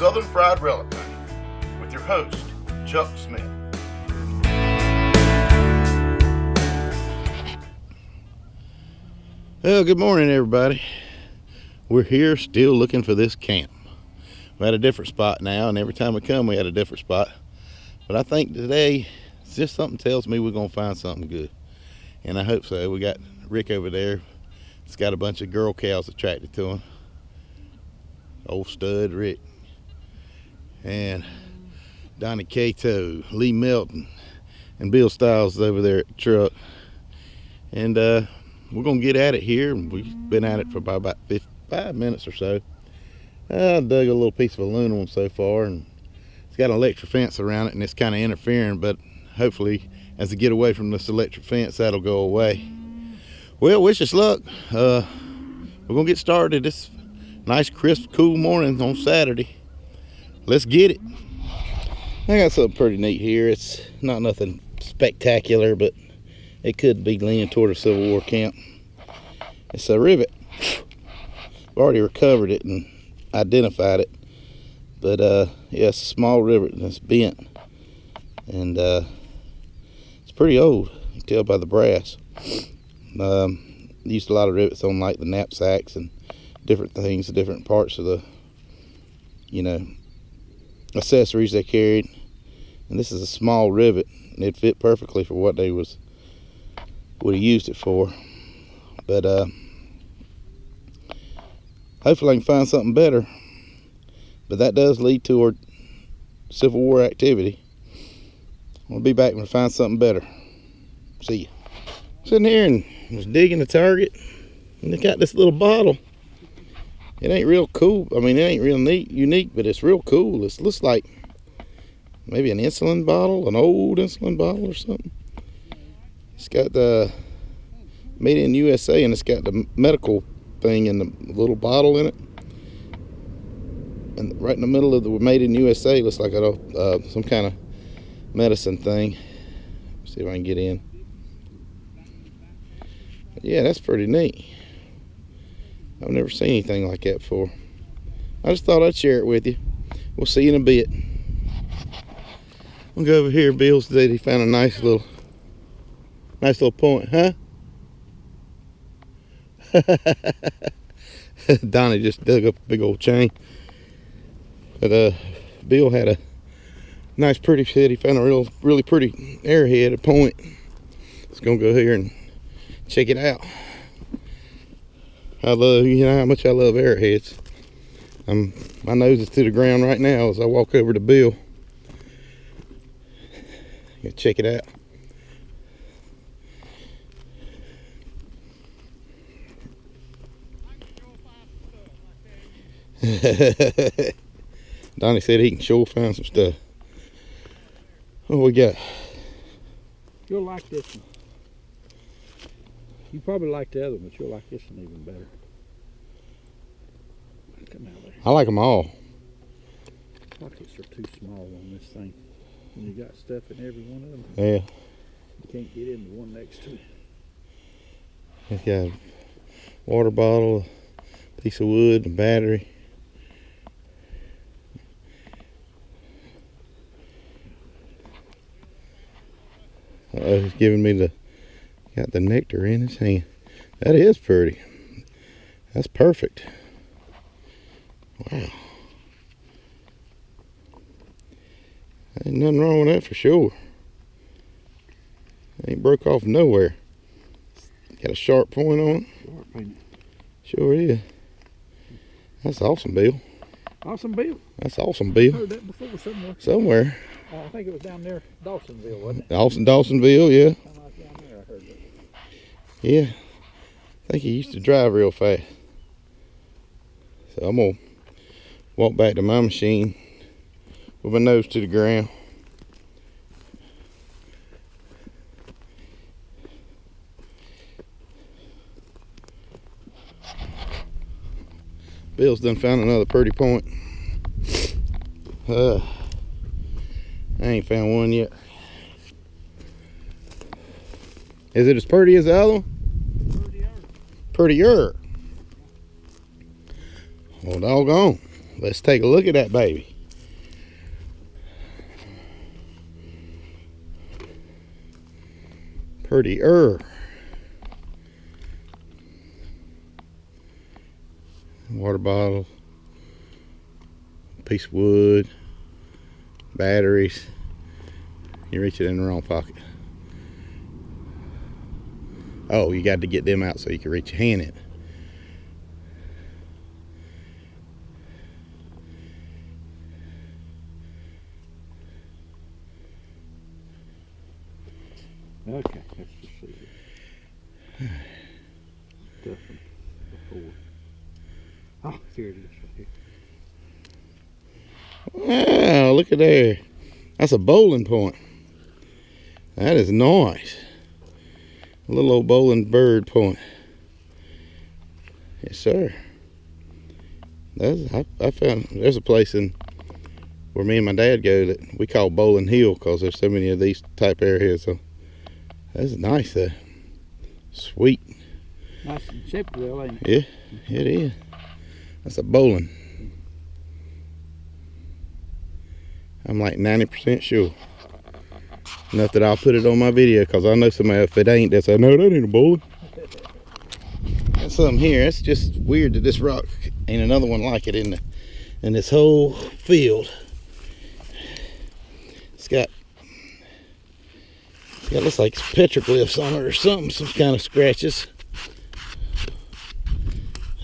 Southern Fried Relic Hunting with your host, Chuck Smith. Well, good morning, everybody. We're here still looking for this camp. We're at a different spot now, and every time we come, we at a different spot. But I think today, it's just something tells me we're going to find something good. And I hope so. We got Rick over there. It's got a bunch of girl cows attracted to him. Old stud Rick. And Donnie Cato, Lee Melton, and Bill Stiles is over there at the truck. And we're going to get at it here. We've been at it for about 5 minutes or so. I dug a little piece of aluminum so far, and it's got an electric fence around it, and it's kind of interfering, but hopefully as we get away from this electric fence, that'll go away. Well, wish us luck. We're going to get started this nice, crisp, cool morning on Saturday. Let's get it. I got something pretty neat here. It's not nothing spectacular, but it could be leaning toward a Civil War camp. It's a rivet. I've already recovered it and identified it. But yeah, it's a small rivet and it's bent. And it's pretty old. You can tell by the brass. Used a lot of rivets on like the knapsacks and different things, different parts of the, accessories they carried. And this is a small rivet, and it fit perfectly for what he used it for. But hopefully I can find something better. But that does lead toward Civil War activity. I'll be back when I find something better. See ya. Sitting here and was digging the target, and they got this little bottle. It ain't real cool. I mean, it ain't real unique, but it's real cool. It looks like maybe an insulin bottle, an old insulin bottle or something. It's got the made in USA, and it's got the medical thing in the little bottle in it. And right in the middle of the made in USA looks like some kind of medicine thing. Let's see if I can get in. But yeah, that's pretty neat. I've never seen anything like that before. I just thought I'd share it with you. We'll see you in a bit. We'll go over here. Bill said he found a nice little point, huh? Donnie just dug up a big old chain. But Bill had a nice pretty set. He found a really pretty arrowhead, a point. Let's go here and check it out. How much I love arrowheads. My nose is to the ground right now as I walk over to Bill. Check it out. Donnie said he can sure find some stuff. What we got? You'll like this one. You probably like the other one, but you'll like this one even better. Come out there. I like them all. Pockets are too small on this thing. And you got stuff in every one of them. Yeah. You can't get in the one next to it. It's got a water bottle, a piece of wood, a battery. He's giving me got the nectar in his hand. That is pretty. That's perfect. Wow. Ain't nothing wrong with that for sure. Ain't broke off nowhere. Got a sharp point on it. Sharp, ain't it? Sure is. That's awesome, Bill. Awesome, Bill. That's awesome, Bill. I heard that before somewhere. Somewhere. I think it was down there, Dawsonville, wasn't it? Dawsonville, yeah. Kind of like down there, I heard that. Yeah. I think he used to drive real fast. So I'm going to walk back to my machine with my nose to the ground. Bill's done found another pretty point. I ain't found one yet. Is it as pretty as the other one? Prettier. Well, doggone. Let's take a look at that baby. Prettier. Water bottle, piece of wood, batteries. You reach it in the wrong pocket. Oh, you got to get them out so you can reach your hand in. Okay, let's just see it. Stuff from before. Oh, here it is right here. Wow, look at there. That's a bowling point. That is nice. A little old bowling bird point. Yes, sir. I found there's a place in where me and my dad go that we call Bowling Hill because there's so many of these type areas. So that's nice though. Sweet. Nice and simple, though, ain't it? Yeah, it is. That's a bowling. I'm like 90% sure. Enough that I'll put it on my video because I know somebody, if it ain't, they'll say, no, that ain't a bowling. That's something here. It's just weird that this rock ain't another one like it in this whole field. It's got looks like petroglyphs on it or something, some kind of scratches.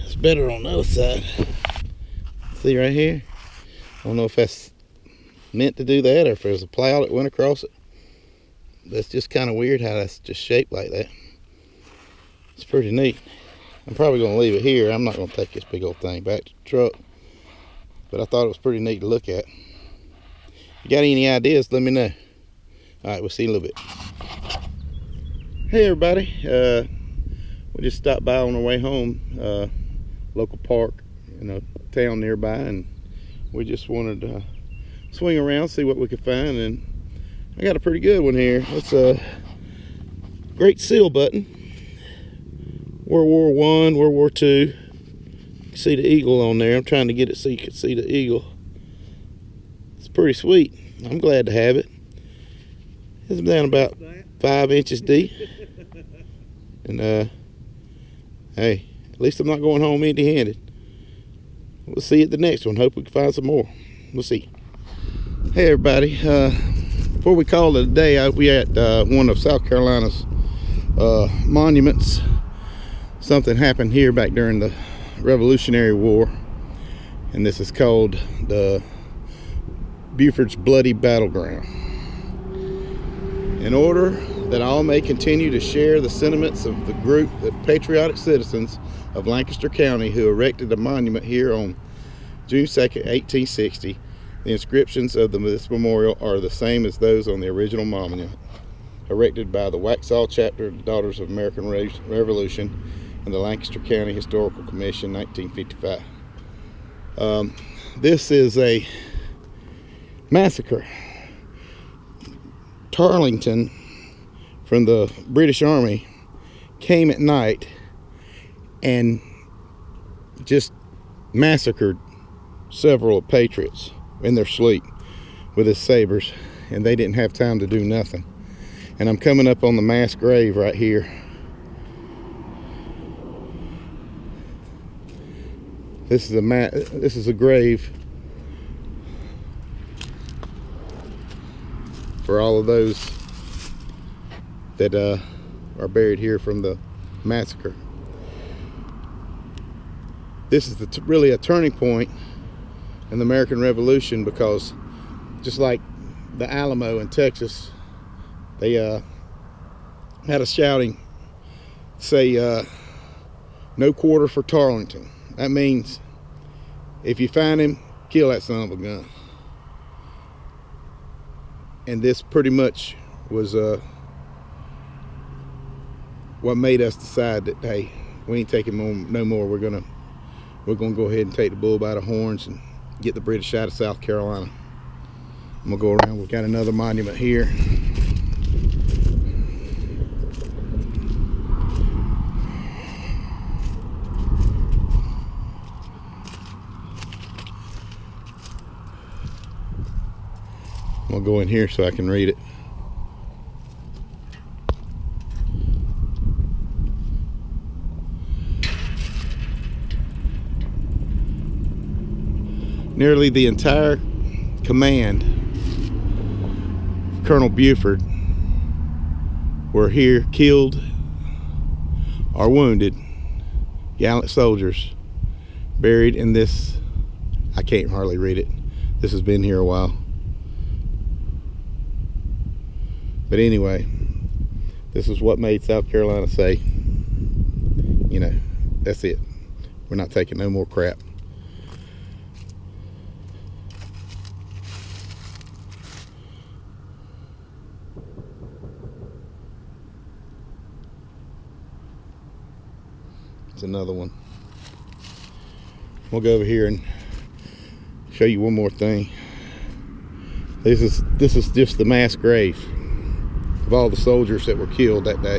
It's better on the other side. See right here? I don't know if that's meant to do that or if there's a plow that went across it. That's just kind of weird how that's just shaped like that. It's pretty neat. I'm probably going to leave it here. I'm not going to take this big old thing back to the truck. But I thought it was pretty neat to look at. If you got any ideas, let me know. Alright, we'll see you in a little bit. Hey everybody. We just stopped by on our way home. Local park in a town nearby. And we just wanted to swing around, see what we could find. And I got a pretty good one here. It's a Great Seal button. World War I, World War II. You can see the eagle on there. I'm trying to get it so you can see the eagle. It's pretty sweet. I'm glad to have it. It's down about 5 inches deep. And hey, at least I'm not going home empty-handed. We'll see you at the next one. Hope we can find some more. We'll see. Hey everybody. Before we call it a day, we at one of South Carolina's monuments. Something happened here back during the Revolutionary War, and this is called the Buford's Bloody Battleground. In order that all may continue to share the sentiments of the group of patriotic citizens of Lancaster County who erected a monument here on June 2nd, 1860, the inscriptions of this memorial are the same as those on the original monument, erected by the Waxhaw Chapter of the Daughters of American Revolution and the Lancaster County Historical Commission, 1955. This is a massacre. Tarleton from the British Army came at night and just massacred several patriots in their sleep with his sabers, and they didn't have time to do nothing. And I'm coming up on the mass grave right here. This is a grave for all of those that are buried here from the massacre. This is really a turning point in the American Revolution, because just like the Alamo in Texas, they had a shouting say, no quarter for Tarleton. That means if you find him, kill that son of a gun. And this pretty much was what made us decide that, hey, we ain't taking no more. We're gonna go ahead and take the bull by the horns and get the British out of South Carolina. I'm gonna go around. We've got another monument here. I'm gonna go in here so I can read it. Nearly the entire command of Colonel Buford were here, killed or wounded. Gallant soldiers buried in this, I can't hardly read it. This has been here a while. But anyway, this is what made South Carolina say, you know, that's it. We're not taking no more crap. It's another one. We'll go over here and show you one more thing. This is just the mass grave of all the soldiers that were killed that day.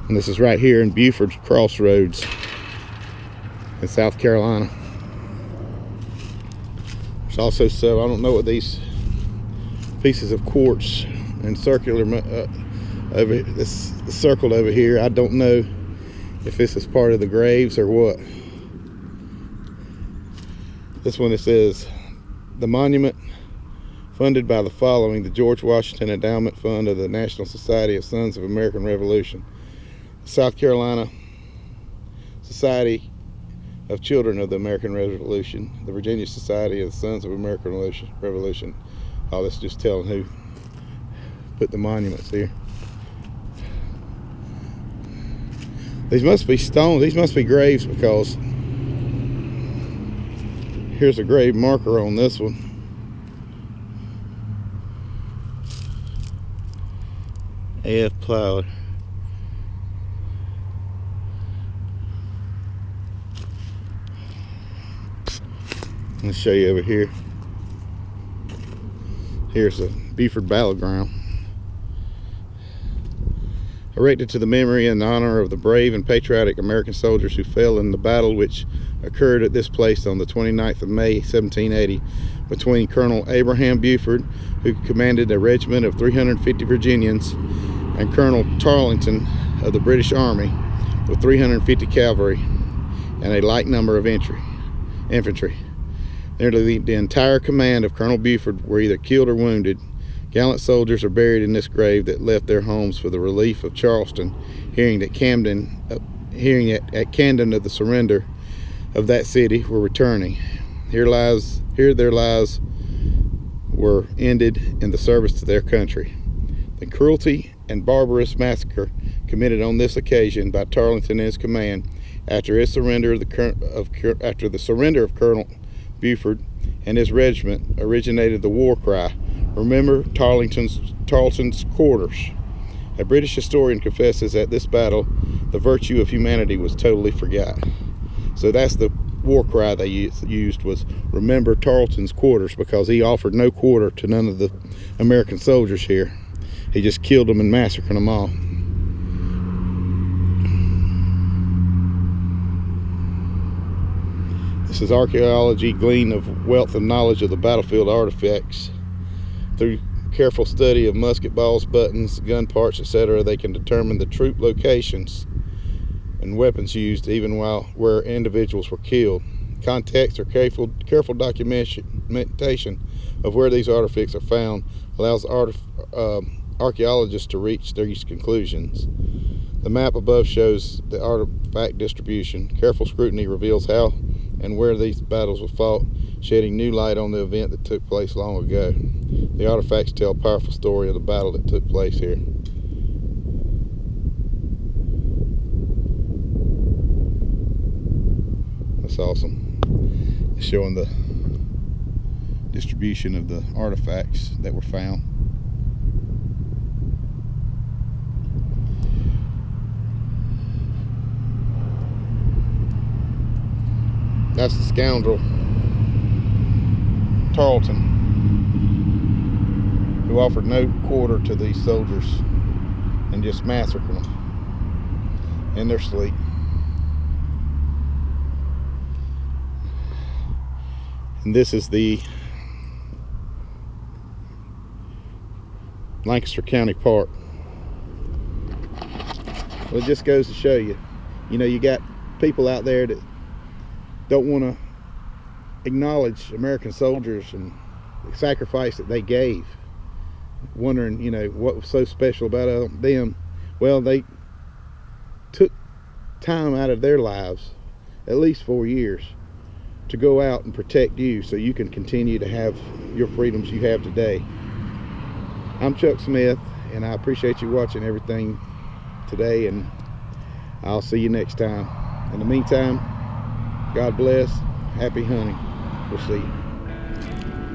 And this is right here in Buford's Crossroads in South Carolina. There's also, so I don't know what these pieces of quartz and circular over this circled over here. I don't know if this is part of the graves or what. This one, it says the monument funded by the following: the George Washington Endowment Fund of the National Society of Sons of American Revolution, South Carolina Society of Children of the American Revolution, the Virginia Society of the Sons of American Revolution. Oh, that's just telling who put the monuments here. These must be stones. These must be graves, because here's a grave marker on this one. A.F. Plowed. Let's show you over here. Here's the Buford Battleground, erected to the memory and honor of the brave and patriotic American soldiers who fell in the battle which occurred at this place on the 29th of May 1780 between Colonel Abraham Buford, who commanded a regiment of 350 Virginians, and Colonel Tarleton of the British Army with 350 cavalry and a like number of infantry. Nearly the entire command of Colonel Buford were either killed or wounded. Gallant soldiers are buried in this grave that left their homes for the relief of Charleston, hearing at Camden of the surrender of that city, were returning. Here their lives were ended in the service to their country. The cruelty and barbarous massacre committed on this occasion by Tarleton and his command, after the surrender of Colonel Buford and his regiment, originated the war cry, "Remember Tarleton's quarters." A British historian confesses at this battle the virtue of humanity was totally forgot. So that's the war cry they used, was "Remember Tarleton's quarters," because he offered no quarter to none of the American soldiers here. He just killed them and massacred them all. This is archaeology gleaned of wealth and knowledge of the battlefield artifacts. Through careful study of musket balls, buttons, gun parts, etc., they can determine the troop locations and weapons used, even where individuals were killed. Context or careful documentation of where these artifacts are found allows archaeologists to reach these conclusions. The map above shows the artifact distribution. Careful scrutiny reveals how and where these battles were fought, shedding new light on the event that took place long ago. The artifacts tell a powerful story of the battle that took place here. That's awesome. It's showing the distribution of the artifacts that were found. That's the scoundrel Tarleton, who offered no quarter to these soldiers and just massacred them in their sleep. And this is the Lancaster County Park. Well, it just goes to show you, you know, you got people out there that don't want to acknowledge American soldiers and the sacrifice that they gave, wondering, you know, what was so special about them. Well, they took time out of their lives, at least 4 years, to go out and protect you so you can continue to have your freedoms you have today. I'm Chuck Smith, and I appreciate you watching everything today, and I'll see you next time. In the meantime, God bless, happy hunting. We'll see you.